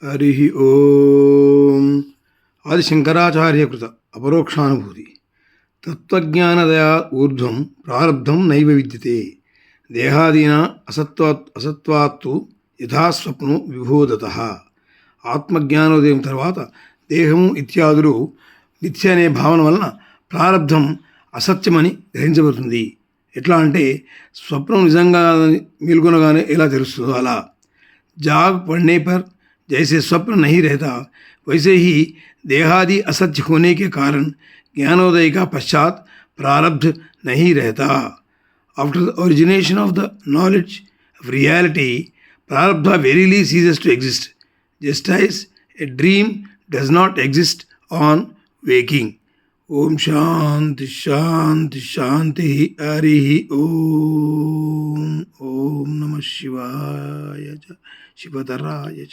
హరి ఓం. ఆది శంకరాచార్యకృత అపరోక్షానుభూతి. తత్వజ్ఞానదయా ఊర్ధ్వం ప్రారబ్ధం నైవ విద్యతే. దేహాదీనా అసత్వాత్తు యథాస్వప్ను విభూదతః. ఆత్మజ్ఞానోదయం తర్వాత దేహము ఇత్యాదులు మిథ్య అనే భావన వలన ప్రారబ్ధం అసత్యమని గ్రహించబడుతుంది. ఎట్లా అంటే స్వప్నం నిజంగా మేల్కొనగానే ఎలా తెలుస్తుందో అలా. जाग पड़ने पर जैसे स्वप्न नहीं रहता, वैसे ही देहादि असत्य होने के कारण ज्ञानोदय का पश्चात प्रारब्ध नहीं रहता. After the origination of the knowledge of reality, prarabdha verily ceases to exist, just as a dream does not exist on waking. Om Shanti Shanti Shanti Hari Om. Om Namah Shivaya Shivadharaya.